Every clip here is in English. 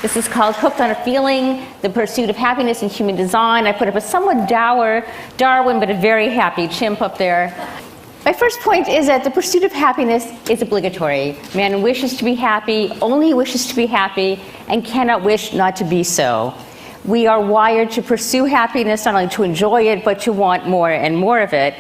This is called Hooked on a Feeling, The Pursuit of Happiness in Human Design. I put up a somewhat dour Darwin, but a very happy chimp up there. My first point is that the pursuit of happiness is obligatory. Man wishes to be happy, only wishes to be happy, and cannot wish not to be so. We are wired to pursue happiness, not only to enjoy it, but to want more and more of it.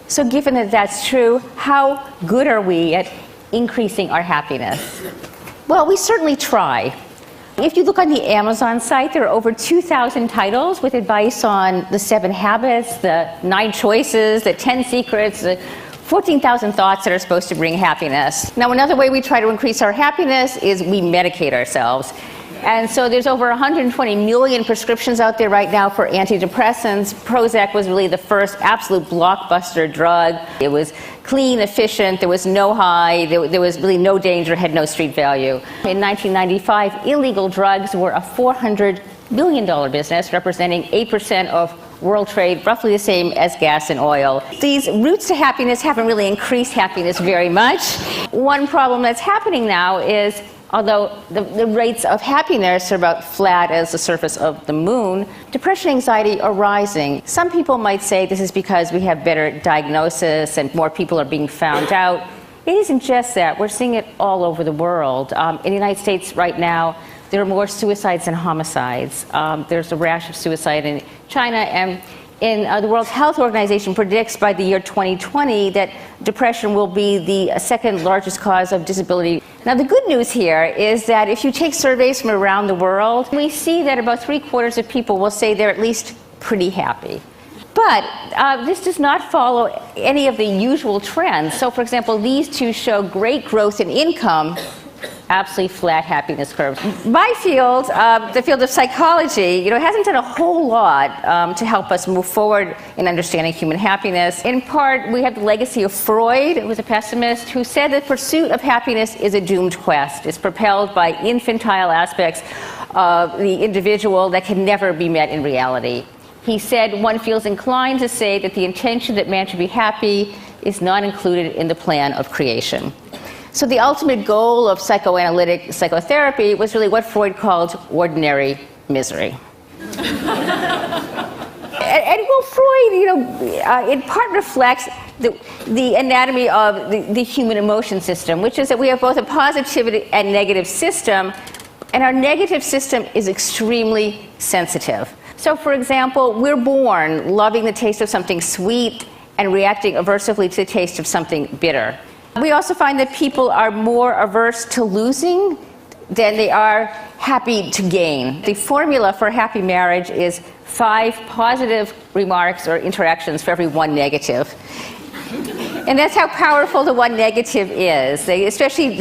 So given that that's true, how good are we at increasing our happiness? Well, we certainly try. If you look on the Amazon site, there are over 2,000 titles with advice on the 7 habits, the 9 choices, the 10 secrets, the 14,000 thoughts that are supposed to bring happiness. Now, another way we try to increase our happiness is we medicate ourselves. And so there's over 120 million prescriptions out there right now for antidepressants. Prozac was really the first absolute blockbuster drug. It was clean, efficient, there was no high, there was really no danger, had no street value. In 1995, illegal drugs were a $400 billion business, representing 8% of world trade, roughly the same as gas and oil. These routes to happiness haven't really increased happiness very much. One problem that's happening now is, although the rates of happiness are about flat as the surface of the moon, depression and anxiety are rising. Some people might say this is because we have better diagnosis and more people are being found out. It isn't just that. We're seeing it all over the world. In the United States right now, there are more suicides than homicides. There's a rash of suicide in China, and the World Health Organization predicts by the year 2020 that depression will be the second largest cause of disability. Now, the good news here is that if you take surveys from around the world, we see that about 3/4 of people will say they're at least pretty happy. But this does not follow any of the usual trends. So, for example, these two show great growth in income, absolutely flat happiness curves. My field, the field of psychology, hasn't done a whole lot to help us move forward in understanding human happiness. In part, we have the legacy of Freud, who was a pessimist, who said that pursuit of happiness is a doomed quest. It's propelled by infantile aspects of the individual that can never be met in reality. He said one feels inclined to say that the intention that man should be happy is not included in the plan of creation. So the ultimate goal of psychoanalytic psychotherapy was really what Freud called ordinary misery. and Freud, in part reflects the anatomy of the human emotion system, which is that we have both a positive and negative system, and our negative system is extremely sensitive. So, for example, we're born loving the taste of something sweet and reacting aversively to the taste of something bitter. We also find that people are more averse to losing than they are happy to gain. The formula for a happy marriage is 5 positive remarks or interactions for every 1 negative. And that's how powerful the 1 negative is. Especially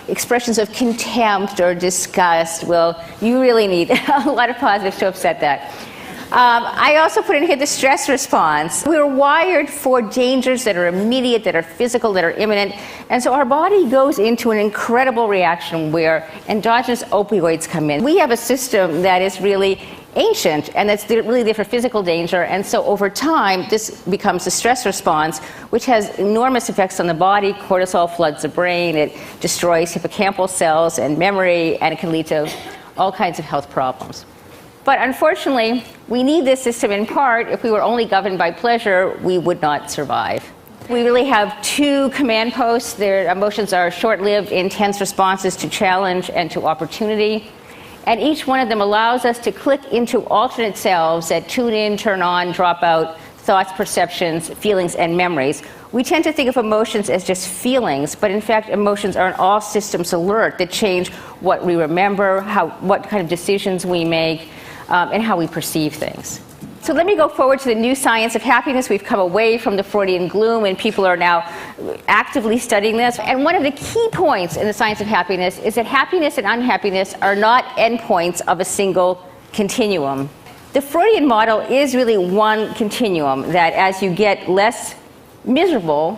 expressions of contempt or disgust. Well, you really need a lot of positives to upset that. I also put in here the stress response. We're wired for dangers that are immediate, that are physical, that are imminent. And so our body goes into an incredible reaction where endogenous opioids come in. We have a system that is really ancient, and that's really there for physical danger. And so over time, this becomes a stress response, which has enormous effects on the body. Cortisol floods the brain. It destroys hippocampal cells and memory, and it can lead to all kinds of health problems. But unfortunately, we need this system in part. If we were only governed by pleasure, we would not survive. We really have 2 command posts. Their emotions are short-lived, intense responses to challenge and to opportunity. And each one of them allows us to click into alternate selves that tune in, turn on, drop out thoughts, perceptions, feelings, and memories. We tend to think of emotions as just feelings, but in fact, emotions are an all-systems alert that change what we remember, what kind of decisions we make, and how we perceive things. So let me go forward to the new science of happiness. We've come away from the Freudian gloom, and people are now actively studying this. And one of the key points in the science of happiness is that happiness and unhappiness are not endpoints of a single continuum. The Freudian model is really one continuum, that as you get less miserable,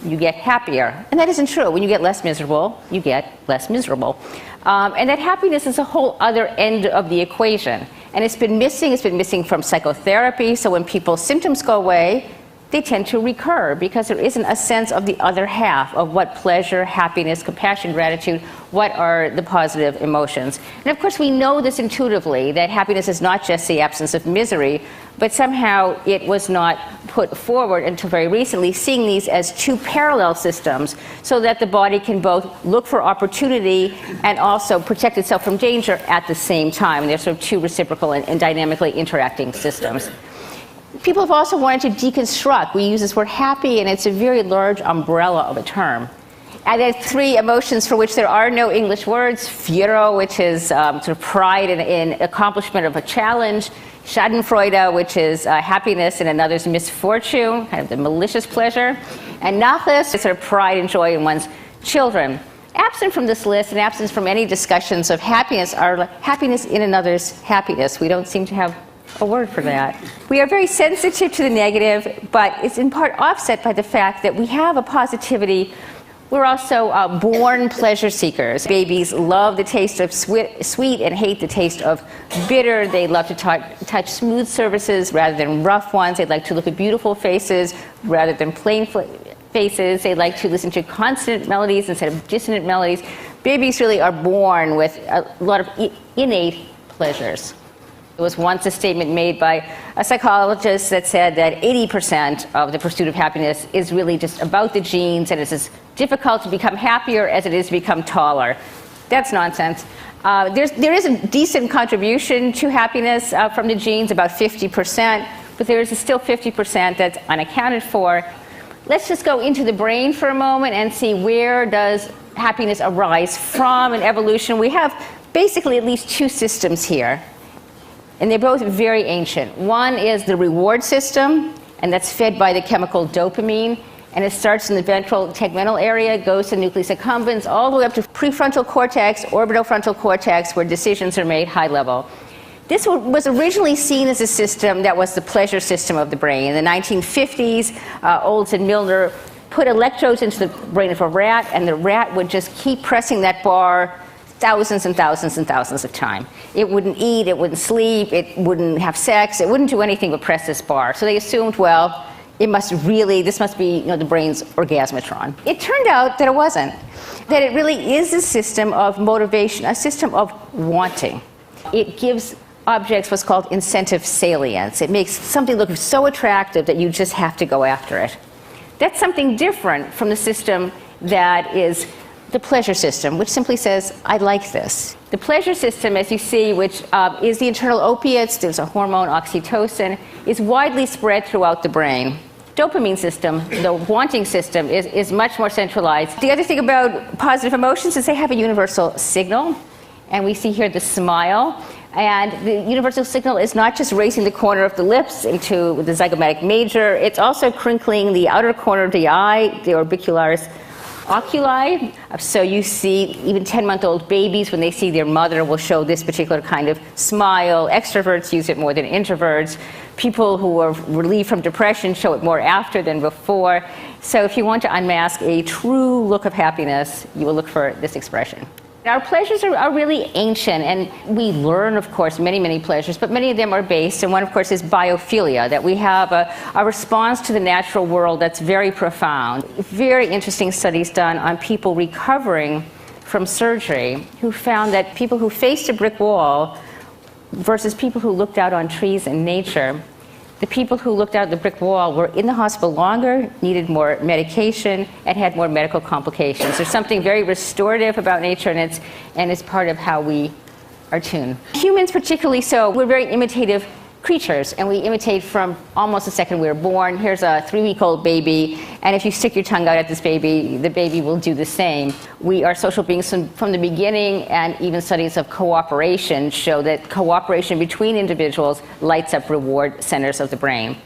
you get happier. And that isn't true. When you get less miserable, you get less miserable. And that happiness is a whole other end of the equation. And it's been missing from psychotherapy. So when people's symptoms go away, they tend to recur because there isn't a sense of the other half of what pleasure, happiness, compassion, gratitude, what are the positive emotions. And of course we know this intuitively, that happiness is not just the absence of misery, but somehow it was not put forward until very recently, seeing these as two parallel systems so that the body can both look for opportunity and also protect itself from danger at the same time. And they're sort of two reciprocal and dynamically interacting systems. People have also wanted to deconstruct. We use this word happy, and it's a very large umbrella of a term. And there's three emotions for which there are no English words. Fiero, which is sort of pride in accomplishment of a challenge. Schadenfreude, which is happiness in another's misfortune, kind of the malicious pleasure. And Nachlass is sort of pride and joy in one's children. Absent from this list and absent from any discussions of happiness are happiness in another's happiness. We don't seem to have a word for that. We are very sensitive to the negative, but it's in part offset by the fact that we have a positivity. We're also born pleasure seekers. Babies love the taste of sweet and hate the taste of bitter. They love to touch smooth surfaces rather than rough ones. They like to look at beautiful faces rather than plain faces. They like to listen to consonant melodies instead of dissonant melodies. Babies really are born with a lot of innate pleasures. There was once a statement made by a psychologist that said that 80% of the pursuit of happiness is really just about the genes, and it's as difficult to become happier as it is to become taller. That's nonsense. There is a decent contribution to happiness from the genes, about 50%, but there is still 50% that's unaccounted for. Let's just go into the brain for a moment and see where does happiness arise from in evolution. We have basically at least two systems here. And they're both very ancient. One is the reward system, and that's fed by the chemical dopamine. And it starts in the ventral tegmental area, goes to nucleus accumbens, all the way up to prefrontal cortex, orbitofrontal cortex, where decisions are made high level. This was originally seen as a system that was the pleasure system of the brain. In the 1950s, Olds and Milner put electrodes into the brain of a rat, and the rat would just keep pressing that bar thousands and thousands and thousands of times. It wouldn't eat, it wouldn't sleep, it wouldn't have sex, it wouldn't do anything but press this bar. So they assumed, well, this must be the brain's orgasmatron. It turned out that it wasn't. That it really is a system of motivation, a system of wanting. It gives objects what's called incentive salience. It makes something look so attractive that you just have to go after it. That's something different from the system that is the pleasure system, which simply says, I like this. The pleasure system, as you see, which is the internal opiates, there's a hormone, oxytocin, is widely spread throughout the brain. Dopamine system, the wanting system, is much more centralized. The other thing about positive emotions is they have a universal signal, and we see here the smile. And the universal signal is not just raising the corner of the lips into the zygomatic major, it's also crinkling the outer corner of the eye, the orbicularis oculi. So you see even 10-month-old babies, when they see their mother, will show this particular kind of smile. Extroverts use it more than introverts. People who are relieved from depression show it more after than before. So if you want to unmask a true look of happiness, you will look for this expression. Our pleasures are really ancient, and we learn, of course, many, many pleasures, but many of them are based, and one, of course, is biophilia, that we have a response to the natural world that's very profound. Very interesting studies done on people recovering from surgery who found that people who faced a brick wall versus people who looked out on trees and nature, the people who looked out the brick wall were in the hospital longer, needed more medication, and had more medical complications. There's something very restorative about nature, and it's part of how we are tuned. Humans particularly so, we're very imitative creatures, and we imitate from almost the second we were born. Here's a 3-week-old baby, and if you stick your tongue out at this baby, the baby will do the same. We are social beings from the beginning, and even studies of cooperation show that cooperation between individuals lights up reward centers of the brain.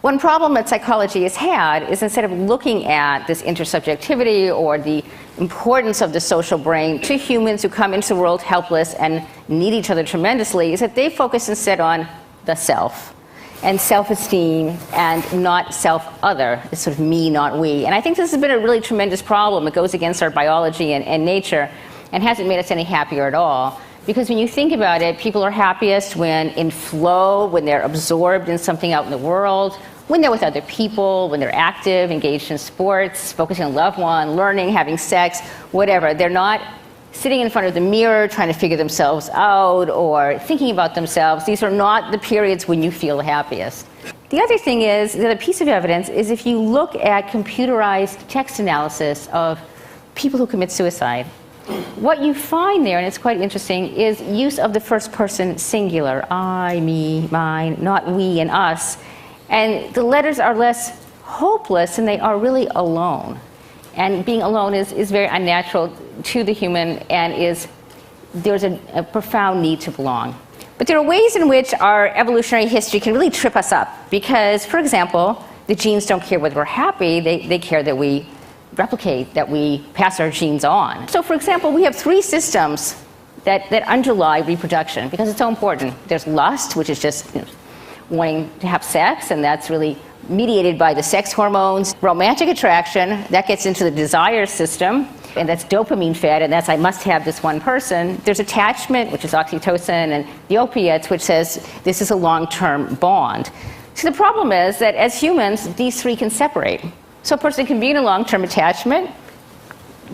One problem that psychology has had is, instead of looking at this intersubjectivity or the importance of the social brain to humans who come into the world helpless and need each other tremendously, is that they focus instead on the self and self-esteem and not self-other. It's sort of me, not we. And I think this has been a really tremendous problem. It goes against our biology and nature and hasn't made us any happier at all. Because when you think about it, people are happiest when in flow, when they're absorbed in something out in the world, when they're with other people, when they're active, engaged in sports, focusing on a loved one, learning, having sex, whatever. They're not sitting in front of the mirror trying to figure themselves out or thinking about themselves. These are not the periods when you feel the happiest. The other thing is, the other piece of evidence is if you look at computerized text analysis of people who commit suicide, what you find there, and it's quite interesting, is use of the first person singular. I, me, mine, not we and us. And the letters are less hopeless than they are really alone. And being alone is very unnatural to the human, and there's a profound need to belong. But there are ways in which our evolutionary history can really trip us up. Because, for example, the genes don't care whether we're happy, they care that we replicate, that we pass our genes on. So, for example, we have three systems that underlie reproduction because it's so important. There's lust, which is just wanting to have sex, and that's really mediated by the sex hormones. Romantic attraction, that gets into the desire system, and that's dopamine fed, and that's I must have this one person. There's attachment, which is oxytocin, and the opiates, which says this is a long-term bond. So the problem is that as humans, these three can separate. So a person can be in a long-term attachment,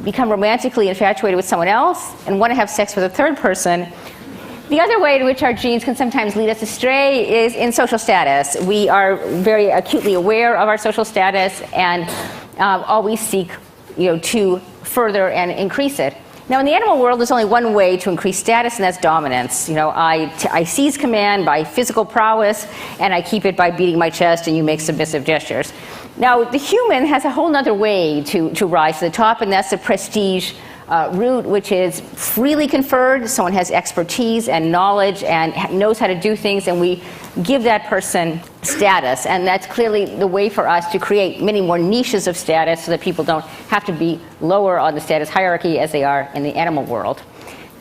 become romantically infatuated with someone else, and want to have sex with a third person. The other way in which our genes can sometimes lead us astray is in social status. We are very acutely aware of our social status and always seek to further and increase it. Now, in the animal world, there's only one way to increase status, and that's dominance. I seize command by physical prowess, and I keep it by beating my chest, and you make submissive gestures. Now, the human has a whole other way to rise to the top, and that's the prestige route, which is freely conferred. Someone has expertise and knowledge and knows how to do things, and we give that person status. And that's clearly the way for us to create many more niches of status so that people don't have to be lower on the status hierarchy as they are in the animal world.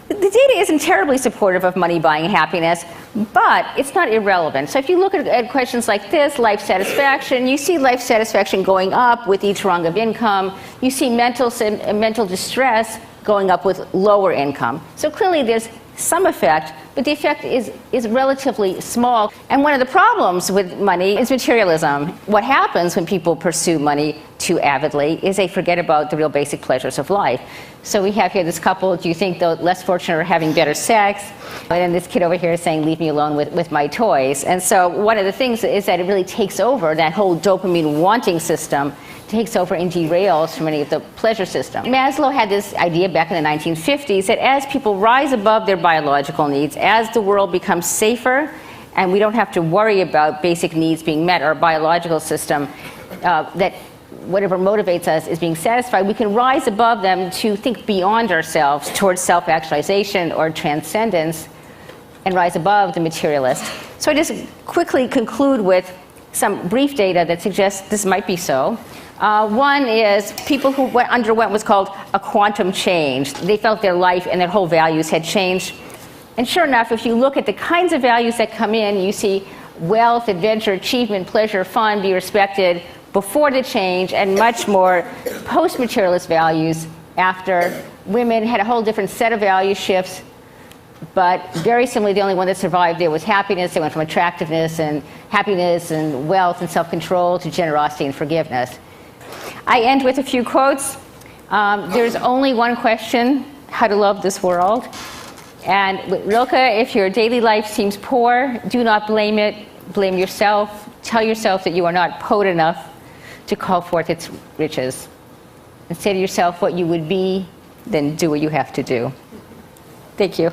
The data isn't terribly supportive of money buying happiness, but it's not irrelevant. So if you look at questions like this, life satisfaction, you see life satisfaction going up with each rung of income. You see mental distress going up with lower income. So clearly there's some effect, but the effect is relatively small. And one of the problems with money is materialism. What happens when people pursue money too avidly is they forget about the real basic pleasures of life. So we have here this couple, do you think the less fortunate are having better sex? And then this kid over here is saying, leave me alone with my toys. And so one of the things is that it really takes over, that whole dopamine wanting system takes over and derails from any of the pleasure system. Maslow had this idea back in the 1950s that as people rise above their biological needs, as the world becomes safer and we don't have to worry about basic needs being met, our biological system, that whatever motivates us is being satisfied, we can rise above them to think beyond ourselves towards self-actualization or transcendence and rise above the materialist. So I just quickly conclude with some brief data that suggests this might be so. One is people who underwent what's called a quantum change. They felt their life and their whole values had changed. And sure enough, if you look at the kinds of values that come in, you see wealth, adventure, achievement, pleasure, fun, be respected before the change, and much more post-materialist values after. Women had a whole different set of value shifts, but very similarly, the only one that survived there was happiness. They went from attractiveness and happiness and wealth and self-control to generosity and forgiveness. I end with a few quotes. There's only one question, how to love this world. And with Rilke, if your daily life seems poor, do not blame it, blame yourself. Tell yourself that you are not poet enough to call forth its riches. And say to yourself what you would be, then do what you have to do. Thank you.